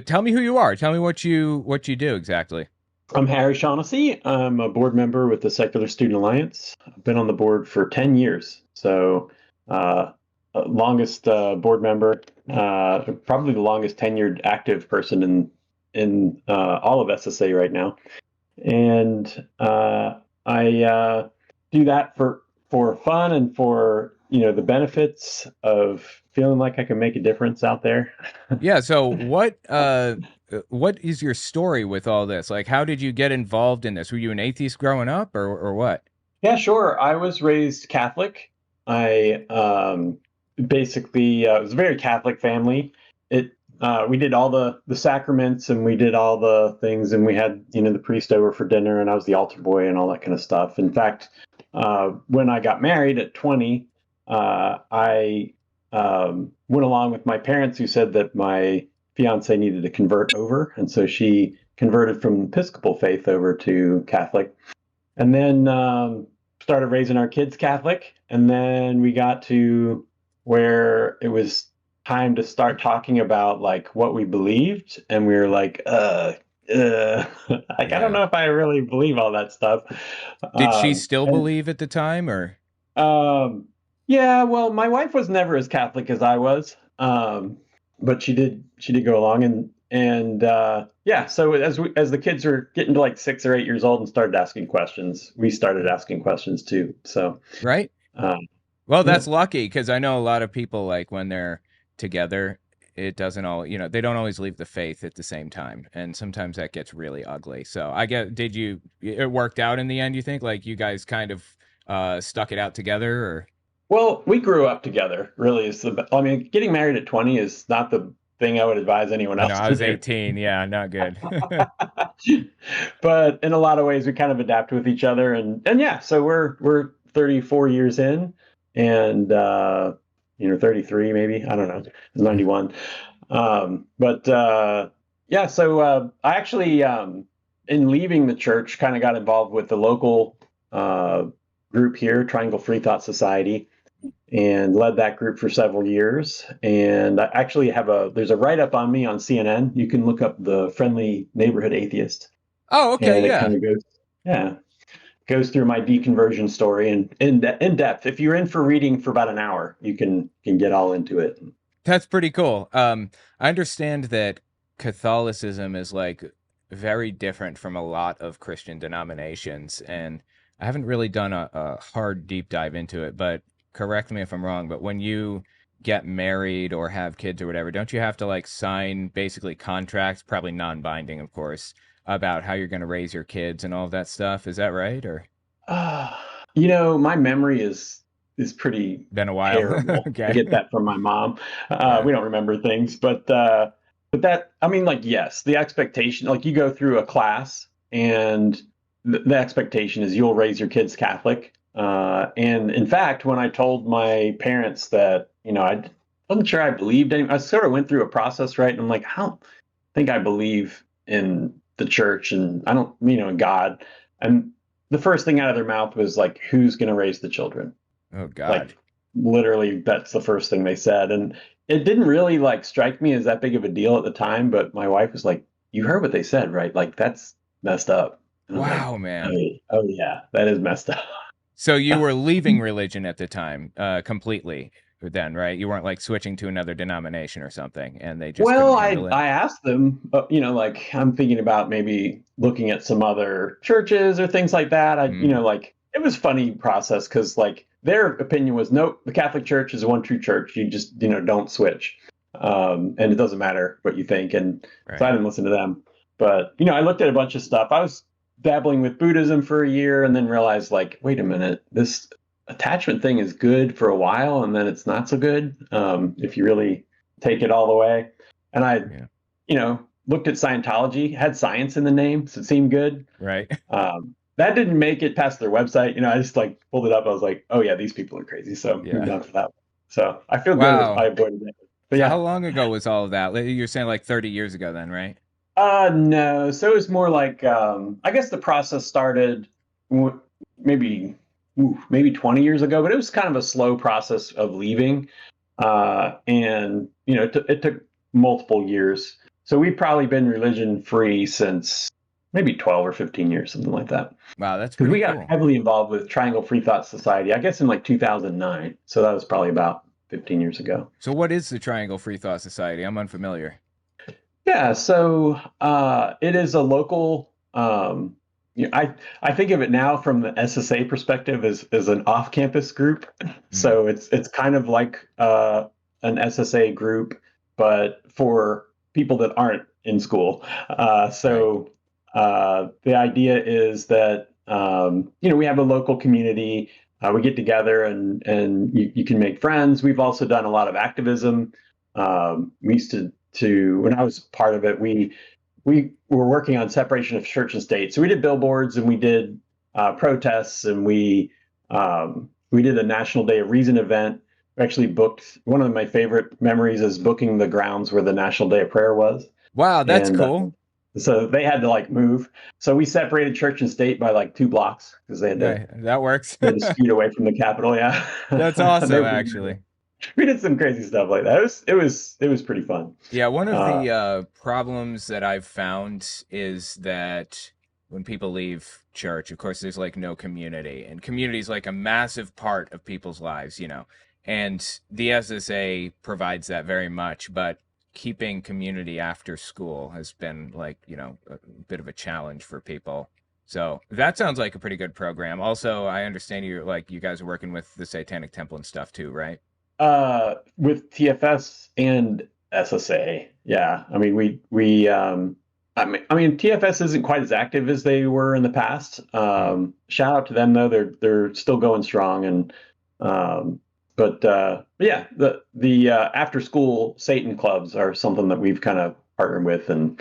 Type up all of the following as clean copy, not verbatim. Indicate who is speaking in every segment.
Speaker 1: Tell me who you are. Tell me what you do exactly.
Speaker 2: I'm Harry Shaughnessy. I'm a board member with the Secular Student Alliance. I've been on the board for 10 years. Uh, longest board member, probably the longest tenured active person in all of SSA right now. And I do that for fun and for the benefits of feeling like I can make a difference out there.
Speaker 1: Yeah, so what is your story with all this? Like how did you get involved in this? Were you an atheist growing up or what?
Speaker 2: Yeah, sure. I was raised Catholic. I basically it was a very Catholic family. It We did all the sacraments and we did all the things, and we had the priest over for dinner, and I was the altar boy and all that kind of stuff. In fact, when I got married at 20, I went along with my parents, who said that my fiance needed to convert over, and so she converted from Episcopal faith over to Catholic. And then started raising our kids Catholic. And then we got to where it was time to start talking about like what we believed. And we were like, like, I don't
Speaker 1: Yeah.
Speaker 2: know if I really believe all that stuff.
Speaker 1: Did she
Speaker 2: Um,
Speaker 1: still
Speaker 2: and
Speaker 1: believe at the time or?
Speaker 2: Yeah, well, my wife was never as Catholic as I was. But she did go along, and yeah, so as the kids were getting to like 6 or 8 years old and started asking questions, we started asking questions too. So
Speaker 1: Right?
Speaker 2: um,
Speaker 1: Well,
Speaker 2: yeah.
Speaker 1: that's lucky because I know a lot of people like when they're together, it doesn't all, they don't always leave the faith at the same time. And sometimes that gets really ugly. So I get, it worked out in the end, you think? Like you guys kind of stuck it out together or?
Speaker 2: Well, we grew up together. Really, I mean, getting married at 20 is not the thing I would advise anyone
Speaker 1: I know
Speaker 2: else
Speaker 1: I
Speaker 2: to
Speaker 1: was
Speaker 2: do.
Speaker 1: 18. Yeah, not good.
Speaker 2: But in a lot of ways, we kind of adapt with each other, and yeah, so we're 34 years in, and 33 maybe. I don't know. It's 91. But yeah, so I actually, in leaving the church, kind of got involved with the local uh, group here, Triangle Free Thought Society, and led that group for several years. And I actually there's a write up on me on CNN. You can look up the Friendly Neighborhood Atheist,
Speaker 1: Oh, okay.
Speaker 2: and it
Speaker 1: Yeah.
Speaker 2: kind of yeah, goes through my deconversion story and in depth. If you're in for reading for about an hour, you can get all into it.
Speaker 1: That's pretty cool. I understand that Catholicism is like very different from a lot of Christian denominations, and I haven't really done a hard deep dive into it, but correct me if I'm wrong, but when you get married or have kids or whatever, don't you have to like sign basically contracts, probably non-binding, of course, about how you're going to raise your kids and all of that stuff? Is that right? Or
Speaker 2: Uh, my memory is pretty
Speaker 1: been a while?
Speaker 2: terrible. I
Speaker 1: Okay.
Speaker 2: get that from my mom.
Speaker 1: Yeah.
Speaker 2: We don't remember things, but that, I mean, like, yes, the expectation, like, you go through a class, and the expectation is you'll raise your kids Catholic. And in fact, when I told my parents that, I wasn't sure I believed I sort of went through a process, right? And I'm like, I don't think I believe in the church, and I don't, in God. And the first thing out of their mouth was like, who's going to raise the children?
Speaker 1: Oh God.
Speaker 2: Like, literally, that's the first thing they said. And it didn't really like strike me as that big of a deal at the time, but my wife was like, you heard what they said, right? Like, that's messed up. And I was like,
Speaker 1: Wow,
Speaker 2: oh,
Speaker 1: man.
Speaker 2: oh yeah, that is messed up.
Speaker 1: So you were leaving religion at the time, completely then, right? You weren't like switching to another denomination or something, and they just couldn't
Speaker 2: Well,
Speaker 1: handle it.
Speaker 2: I asked them, like, I'm thinking about maybe looking at some other churches or things like that.
Speaker 1: Mm,
Speaker 2: Like, it was funny process, because like their opinion was, nope, the Catholic Church is the one true church. You just, don't switch. And it doesn't matter what you think. And so I
Speaker 1: right.
Speaker 2: didn't listen to them. But, I looked at a bunch of stuff. I was dabbling with Buddhism for a year, and then realized, like, wait a minute, this attachment thing is good for a while, and then it's not so good, if you really take it all the way. And I,
Speaker 1: Yeah.
Speaker 2: looked at Scientology, had science in the name, so it seemed good.
Speaker 1: Right.
Speaker 2: That didn't make it past their website. I just like pulled it up. I was like, oh yeah, these people are crazy. So moved
Speaker 1: Yeah.
Speaker 2: on for that one. So I feel good I
Speaker 1: Wow.
Speaker 2: avoided it. But
Speaker 1: So how
Speaker 2: yeah,
Speaker 1: long ago was all of that? You're saying like 30 years ago then, right?
Speaker 2: no. So it was more like, I guess the process started w- maybe, maybe 20 years ago, but it was kind of a slow process of leaving. And it took multiple years. So we've probably been religion free since maybe 12 or 15 years, something like that.
Speaker 1: Wow, that's
Speaker 2: Because
Speaker 1: pretty
Speaker 2: we got
Speaker 1: cool.
Speaker 2: heavily involved with Triangle Free Thought Society, I guess in like 2009. So that was probably about 15 years ago.
Speaker 1: So what is the Triangle Free Thought Society? I'm unfamiliar.
Speaker 2: Yeah, so it is a local. I think of it now from the SSA perspective as an off-campus group.
Speaker 1: Mm,
Speaker 2: So it's kind of like an SSA group, but for people that aren't in school.
Speaker 1: right.
Speaker 2: The idea is that we have a local community. We get together and you can make friends. We've also done a lot of activism. We used to when I was part of it, we were working on separation of church and state. So we did billboards and we did protests and we did a National Day of Reason event. We actually booked one of my favorite memories is booking the grounds where the National Day of Prayer was,
Speaker 1: Wow, that's
Speaker 2: and
Speaker 1: cool.
Speaker 2: so they had to like move. So we separated church and state by like 2 blocks because
Speaker 1: Right, that works.
Speaker 2: they had to scoot away from the Capitol. Yeah,
Speaker 1: That's awesome, actually.
Speaker 2: we did some crazy stuff like that. It was pretty fun.
Speaker 1: Yeah, one of
Speaker 2: Uh,
Speaker 1: the problems that I've found is that when people leave church, of course, there's like no community, and community is like a massive part of people's lives, you know. And the SSA provides that very much, but keeping community after school has been like, you know, a bit of a challenge for people. So that sounds like a pretty good program. Also, I understand you guys are working with the Satanic Temple and stuff too, right?
Speaker 2: with TFS and SSA. Yeah, I mean TFS isn't quite as active as they were in the past.
Speaker 1: Mm.
Speaker 2: Shout out to them though; they're still going strong. And but yeah, the after school Satan clubs are something that we've kind of partnered with, and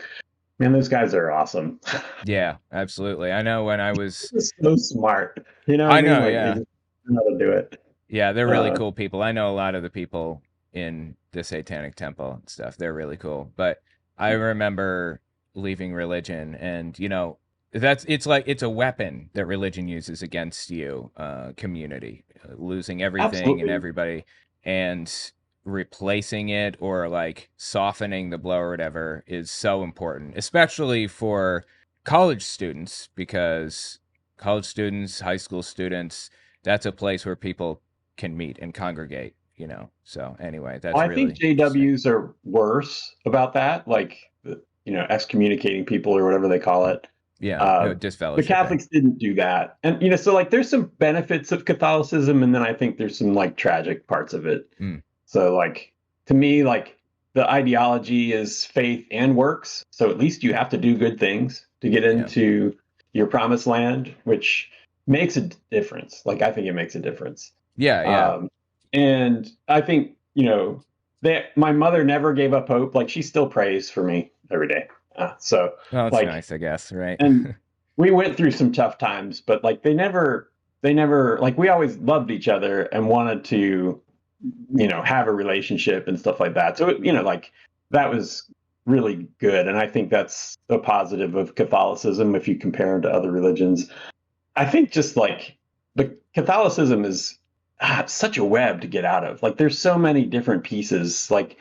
Speaker 2: man, those guys are awesome.
Speaker 1: Yeah, absolutely. I know when I was,
Speaker 2: Just so smart. You know what I
Speaker 1: I
Speaker 2: mean?
Speaker 1: know,
Speaker 2: Like they
Speaker 1: yeah.
Speaker 2: just know how to do it.
Speaker 1: Yeah, they're really
Speaker 2: Uh,
Speaker 1: cool people. I know a lot of the people in the Satanic Temple and stuff. They're really cool. But I remember leaving religion and, you know, it's like it's a weapon that religion uses against you, community, losing everything and
Speaker 2: Absolutely.
Speaker 1: everybody and replacing it or like softening the blow or whatever is so important, especially for college students because college students, high school students, that's a place where people can meet and congregate, you know. So anyway,
Speaker 2: Well,
Speaker 1: that's
Speaker 2: I think
Speaker 1: really interesting.
Speaker 2: JWs are worse about that, like excommunicating people or whatever they call it.
Speaker 1: Yeah,
Speaker 2: Uh,
Speaker 1: no
Speaker 2: the
Speaker 1: disfellowshipping.
Speaker 2: Catholics didn't do that, and so like there's some benefits of Catholicism, and then I think there's some like tragic parts of it.
Speaker 1: Mm,
Speaker 2: So like to me, like the ideology is faith and works. So at least you have to do good things to get
Speaker 1: yeah,
Speaker 2: into your promised land, which makes a difference. Like I think it makes a difference.
Speaker 1: yeah, yeah.
Speaker 2: Um, and I think, that my mother never gave up hope. Like she still prays for me every day. So
Speaker 1: Well, it's
Speaker 2: like,
Speaker 1: nice, I guess, right?
Speaker 2: and we went through some tough times, but like they never, like we always loved each other and wanted to, have a relationship and stuff like that. So, like that was really good. And I think that's a positive of Catholicism if you compare it to other religions. I think just like the Catholicism is such a web to get out of. Like there's so many different pieces. Like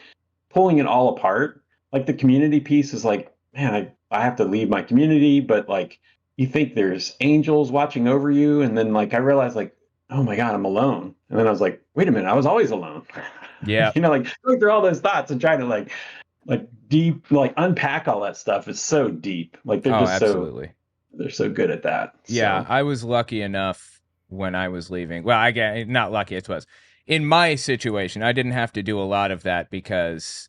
Speaker 2: pulling it all apart. Like the community piece is like, man, I have to leave my community, but like you think there's angels watching over you, and then like I realized like, oh my god, I'm alone. And then I was like, wait a minute, I was always alone.
Speaker 1: Yeah.
Speaker 2: Like going through all those thoughts and trying to like deep like unpack all that stuff is so deep. Like
Speaker 1: Oh, absolutely.
Speaker 2: they're so good at that.
Speaker 1: Yeah,
Speaker 2: So
Speaker 1: I was lucky enough when I was leaving. Well, I get not lucky, it was. In my situation, I didn't have to do a lot of that because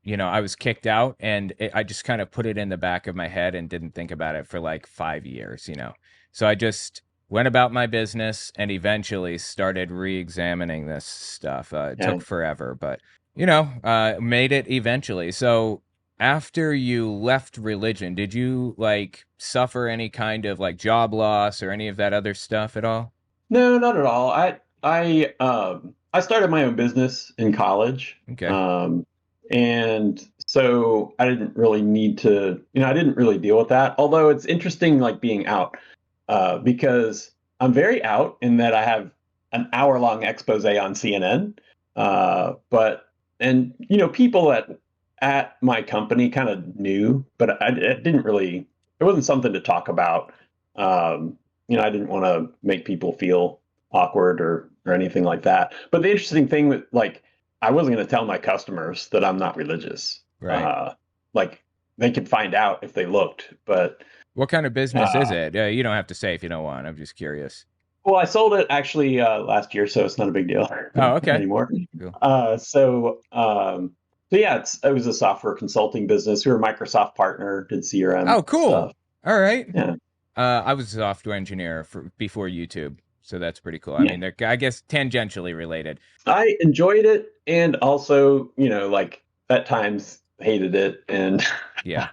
Speaker 1: you know, I was kicked out and I just kind of put it in the back of my head and didn't think about it for like 5 years, you know. So I just went about my business and eventually started re-examining this stuff. It
Speaker 2: yeah.
Speaker 1: took forever, but you know, made it eventually. So after you left religion, did you like suffer any kind of like job loss or any of that other stuff at all?
Speaker 2: No, not at all. I started my own business in college.
Speaker 1: Okay.
Speaker 2: And so I didn't really need to, I didn't really deal with that. Although it's interesting like being out, because I'm very out in that I have an hour long expose on CNN. But and people at my company kind of knew, but it didn't really, it wasn't something to talk about. I didn't want to make people feel awkward or anything like that. But the interesting thing with like, I wasn't going to tell my customers that I'm not religious.
Speaker 1: Right.
Speaker 2: Like they could find out if they looked, but
Speaker 1: What kind of business is
Speaker 2: uh,
Speaker 1: it? You don't have to say if you don't want. I'm just curious.
Speaker 2: well, I sold it actually last year, so it's not a big deal
Speaker 1: Oh, okay.
Speaker 2: anymore.
Speaker 1: Cool.
Speaker 2: So yeah, it was a software consulting business. We were a Microsoft partner, did
Speaker 1: Oh,
Speaker 2: CRM
Speaker 1: cool.
Speaker 2: stuff.
Speaker 1: All right.
Speaker 2: Yeah,
Speaker 1: I was a software engineer for before YouTube, so that's pretty cool. I
Speaker 2: yeah.
Speaker 1: mean, they're I guess tangentially related.
Speaker 2: I enjoyed it, and also, like at times hated it, and
Speaker 1: Yeah.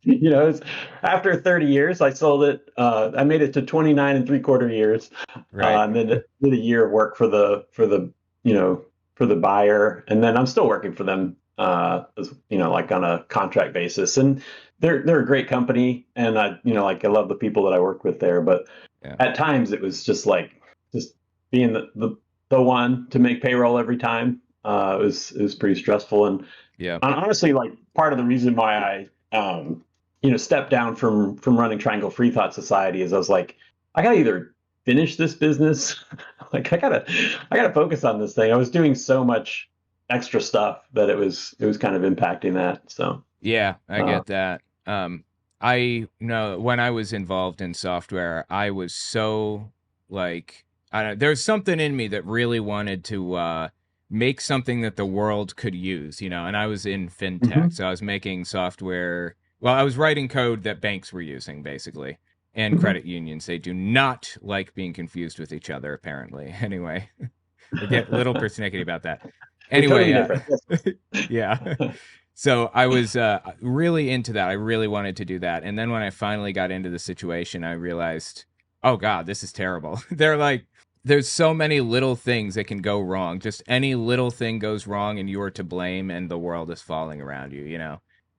Speaker 2: it's, after 30 years, I sold it. I made it to 29 and 3/4 years,
Speaker 1: Right.
Speaker 2: and then did a year of work you know, for the buyer, and then I'm still working for them, like on a contract basis, and they're a great company, and I love the people that I work with there, but
Speaker 1: Yeah.
Speaker 2: at times it was just being the one to make payroll every time. It was pretty stressful, and
Speaker 1: Yeah.
Speaker 2: honestly, like part of the reason why stepped down from running Triangle Free Thought Society is I was like, I gotta either finish this business, like I gotta focus on this thing. I was doing so much extra stuff that it was kind of impacting that. So
Speaker 1: Yeah, I
Speaker 2: uh,
Speaker 1: get that. I know when I was involved in software, I was so like, I don't, there's something in me that really wanted to make something that the world could use, and I was in fintech,
Speaker 2: mhm,
Speaker 1: so I was making software. Well, I was writing code that banks were using, basically, and
Speaker 2: mhm.
Speaker 1: credit unions. They do not like being confused with each other, apparently. Anyway, they get a little persnickety about that.
Speaker 2: They're
Speaker 1: Anyway,
Speaker 2: totally different. Yes.
Speaker 1: yeah. So I was really into that. I really wanted to do that. And then when I finally got into the situation, I realized, oh God, this is terrible. They're like, there's so many little things that can go wrong. Just any little thing goes wrong and you're to blame and the world is falling around you.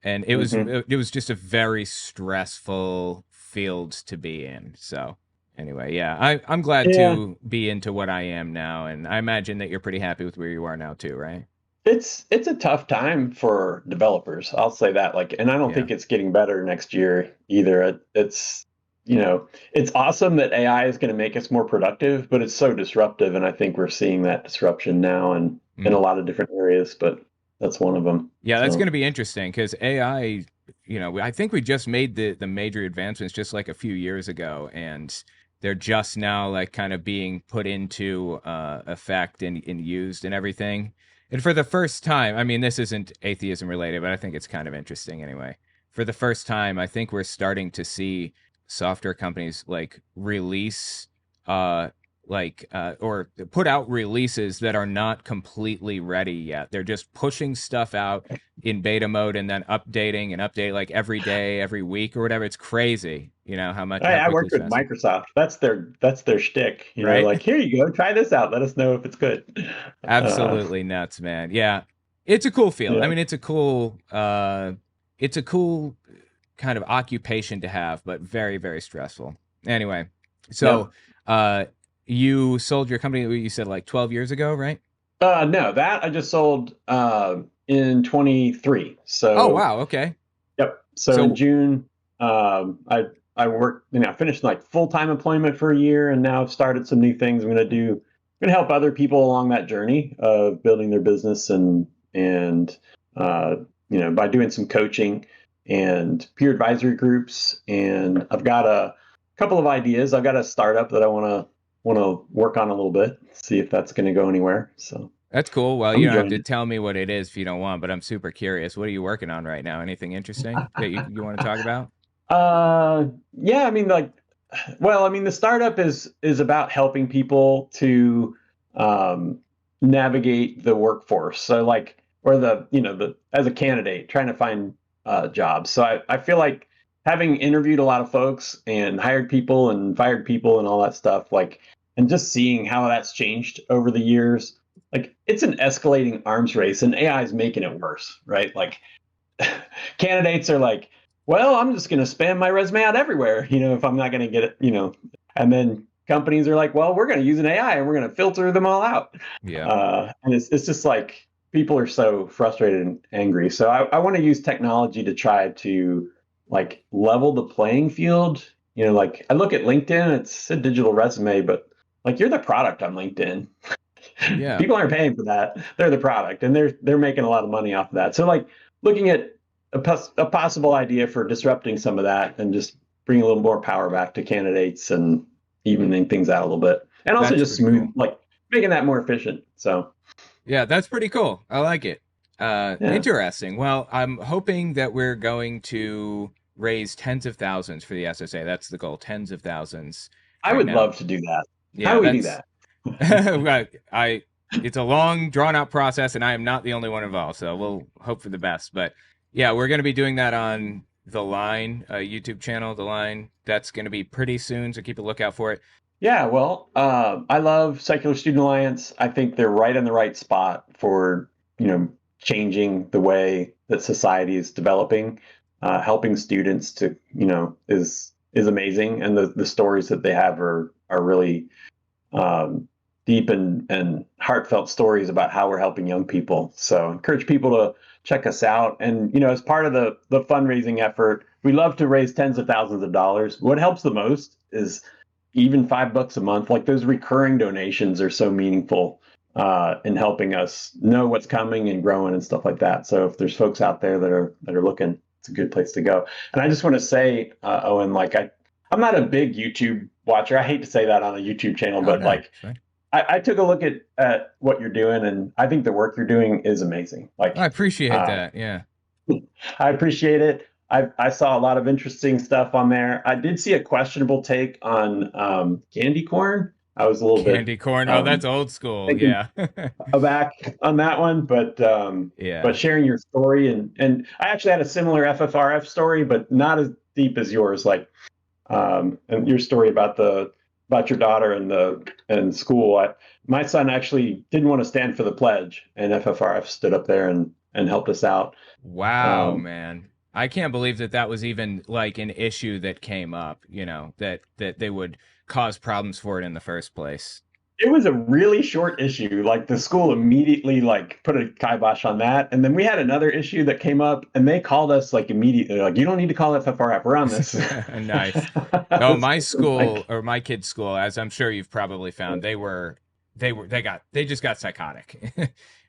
Speaker 1: And it was
Speaker 2: Mhm.
Speaker 1: it was just a very stressful field to be in. So anyway, yeah, I'm glad
Speaker 2: Yeah,
Speaker 1: to be into what I am now. And I imagine that you're pretty happy with where you are now too, right?
Speaker 2: it's a tough time for developers. I'll say that. Like, and I don't
Speaker 1: Yeah.
Speaker 2: think it's getting better next year either. It's awesome that AI is going to make us more productive, but it's so disruptive, and I think we're seeing that disruption now and in a
Speaker 1: Mm.
Speaker 2: lot of different areas. But that's one of them.
Speaker 1: Yeah, that's going
Speaker 2: So,
Speaker 1: to be interesting because AI, I think we just made the major advancements just like a few years ago, and they're just now like kind of being put into effect and used and everything. And for the first time, I mean, this isn't atheism related, but I think it's kind of interesting anyway. For the first time, I think we're starting to see software companies like release uh or put out releases that are not completely ready yet. They're just pushing stuff out in beta mode and then updating and update like every day, every week or whatever. It's crazy, how
Speaker 2: I
Speaker 1: quickly
Speaker 2: worked
Speaker 1: it's
Speaker 2: with
Speaker 1: passing.
Speaker 2: Microsoft. That's their shtick.
Speaker 1: Right?
Speaker 2: Like, here you go, try this out. Let us know if it's good. Uh,
Speaker 1: Absolutely nuts, man. Yeah. It's a cool field. I
Speaker 2: yeah,
Speaker 1: mean, it's a cool kind of occupation to have, but very, very stressful. Anyway, so
Speaker 2: yep.
Speaker 1: uh you sold your company, you said like 12 years ago, right?
Speaker 2: No, that I just sold in 23.
Speaker 1: Oh,
Speaker 2: So,
Speaker 1: wow. Okay.
Speaker 2: yep. So in
Speaker 1: So
Speaker 2: June, I worked, I finished like full-time employment for a year, and now I've started some new things. I'm gonna help other people along that journey of building their business and uh, by doing some coaching and peer advisory groups. And I've got a couple of ideas. I've got a startup that I want to work on a little bit, see if that's going to go anywhere. So
Speaker 1: that's cool. Well,
Speaker 2: I'm
Speaker 1: you don't have
Speaker 2: enjoying
Speaker 1: to
Speaker 2: it.
Speaker 1: tell me what it is if you don't want, but I'm super curious. What are you working on right now? Anything interesting that you want to talk about?
Speaker 2: Yeah, I mean, like, well, I mean, the startup is about helping people to um, navigate the workforce. So, like, or the as a candidate trying to find jobs. So I feel like having interviewed a lot of folks and hired people and fired people and all that stuff, like, and just seeing how that's changed over the years, like, it's an escalating arms race, and AI is making it worse, right? Like, candidates are like, well, I'm just going to spam my resume out everywhere, if I'm not going to get it. And then companies are like, well, we're going to use an AI and we're going to filter them all out.
Speaker 1: Yeah.
Speaker 2: And it's just like, people are so frustrated and angry. So I want to use technology to try to like level the playing field. You know, like I look at LinkedIn, it's a digital resume, but like you're the product on LinkedIn.
Speaker 1: Yeah,
Speaker 2: People aren't paying for that. They're the product, and they're making a lot of money off of that. So like looking at a possible idea for disrupting some of that and just bringing a little more power back to candidates and evening things out a little bit, and also
Speaker 1: that's
Speaker 2: just
Speaker 1: pretty
Speaker 2: smooth
Speaker 1: cool.
Speaker 2: like making that more efficient. So
Speaker 1: Yeah, that's pretty cool. I like it.
Speaker 2: yeah,
Speaker 1: Interesting. Well, I'm hoping that we're going to raise tens of thousands for the SSA. That's the goal, tens of thousands
Speaker 2: I
Speaker 1: right
Speaker 2: would
Speaker 1: now.
Speaker 2: love to do that. How
Speaker 1: Yeah,
Speaker 2: do we do
Speaker 1: that's
Speaker 2: that?
Speaker 1: right. It's a long, drawn out process, and I am not the only one involved, so we'll hope for the best. But yeah, we're going to be doing that on the Line, YouTube channel, the Line. That's going to be pretty soon, so keep a lookout for it.
Speaker 2: Yeah, well, I love Secular Student Alliance. I think they're right in the right spot for, you know, changing the way that society is developing. Helping students to, you know, is amazing, and the stories that they have are really deep and heartfelt stories about how we're helping young people. So I encourage people to check us out. And you know, as part of the fundraising effort, we love to raise tens of thousands of dollars. What helps the most is even $5 a month. Like those recurring donations are so meaningful in helping us know what's coming and growing and stuff like that. So if there's folks out there that are looking, it's a good place to go. And I just want to say, Owen, like I'm not a big YouTube watcher. I hate to say that on a YouTube channel,
Speaker 1: Oh
Speaker 2: but
Speaker 1: no,
Speaker 2: like
Speaker 1: it's fine.
Speaker 2: I took a look at what you're doing, and I think the work you're doing is amazing.
Speaker 1: I
Speaker 2: Like,
Speaker 1: appreciate
Speaker 2: uh,
Speaker 1: that. Yeah.
Speaker 2: I appreciate it. I saw a lot of interesting stuff on there. I did see a questionable take on candy corn. I was a little bit
Speaker 1: Candy corn. Oh, that's
Speaker 2: um,
Speaker 1: old school.
Speaker 2: thinking
Speaker 1: Yeah.
Speaker 2: aback on that one,
Speaker 1: Yeah.
Speaker 2: but sharing your story and I actually had a similar FFRF story, but not as deep as yours. Like and your story about your daughter and school. My son actually didn't want to stand for the pledge, and FFRF stood up there and helped us out.
Speaker 1: Wow,
Speaker 2: Um,
Speaker 1: man. I can't believe that that was even like an issue that came up, that they would cause problems for it in the first place.
Speaker 2: it was a really short issue. Like the school immediately like put a kibosh on that, and then we had another issue that came up, and they called us like immediately, like you don't need to call FFRF. We're on this.
Speaker 1: Nice.
Speaker 2: I
Speaker 1: Oh,
Speaker 2: was
Speaker 1: my school
Speaker 2: like,
Speaker 1: or my kid's school, as I'm sure you've probably found, they just got psychotic.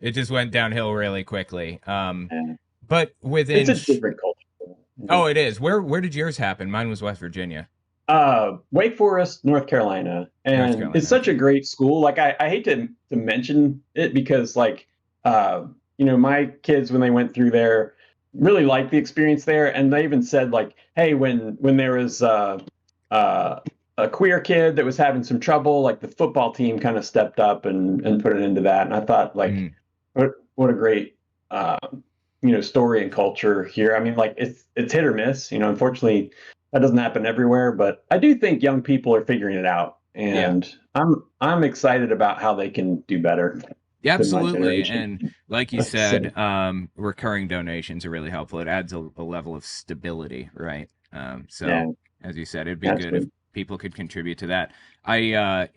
Speaker 1: It just went downhill really quickly.
Speaker 2: man,
Speaker 1: But
Speaker 2: it's
Speaker 1: within
Speaker 2: a different culture.
Speaker 1: oh, it is. Where did yours happen? Mine was West Virginia,
Speaker 2: Wake Forest, North Carolina,
Speaker 1: North
Speaker 2: and it's
Speaker 1: Carolina.
Speaker 2: such
Speaker 1: Okay.
Speaker 2: a great school. Like I hate to mention it because like you know my kids when they went through there really liked the experience there, and they even said like, hey, when there was uh, a queer kid that was having some trouble, like the football team kind of stepped up and put an end to that. And I thought like,
Speaker 1: Mm,
Speaker 2: what a great you know story and culture here. I mean, like it's hit or miss. You know, unfortunately, that doesn't happen everywhere, but I do think young people are figuring it out,
Speaker 1: yeah.
Speaker 2: and I'm excited about how they can do better
Speaker 1: Yeah,
Speaker 2: than my
Speaker 1: absolutely.
Speaker 2: generation.
Speaker 1: And like you
Speaker 2: So
Speaker 1: said, recurring donations are really helpful. It adds a level of stability, right?
Speaker 2: yeah,
Speaker 1: So as you said, it'd be
Speaker 2: that's
Speaker 1: good if
Speaker 2: good.
Speaker 1: people could contribute to that. I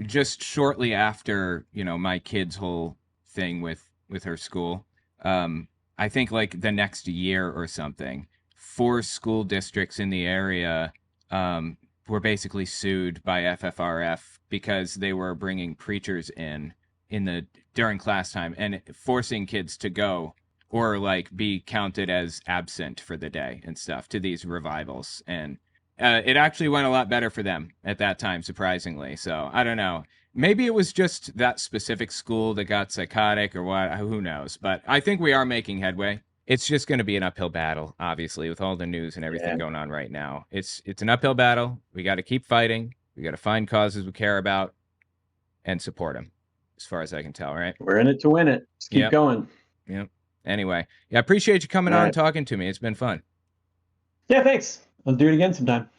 Speaker 1: just shortly after, my kid's whole thing with her school, um, I think like the next year or something, four school districts in the area, were basically sued by FFRF because they were bringing preachers in the during class time and forcing kids to go or like be counted as absent for the day and stuff to these revivals. And it actually went a lot better for them at that time, surprisingly. So I don't know. Maybe it was just that specific school that got psychotic or what, who knows. But I think we are making headway. It's just going to be an uphill battle, obviously, with all the news and everything
Speaker 2: Yeah,
Speaker 1: going on right now. It's an uphill battle. We got to keep fighting. We got to find causes we care about and support them, as far as I can tell. Right?
Speaker 2: we're in it to win it. Let's keep
Speaker 1: Yep.
Speaker 2: going.
Speaker 1: Yep. Anyway, yeah, I appreciate you coming
Speaker 2: All
Speaker 1: on
Speaker 2: right.
Speaker 1: talking to me. It's been fun.
Speaker 2: Yeah, thanks. I'll do it again sometime.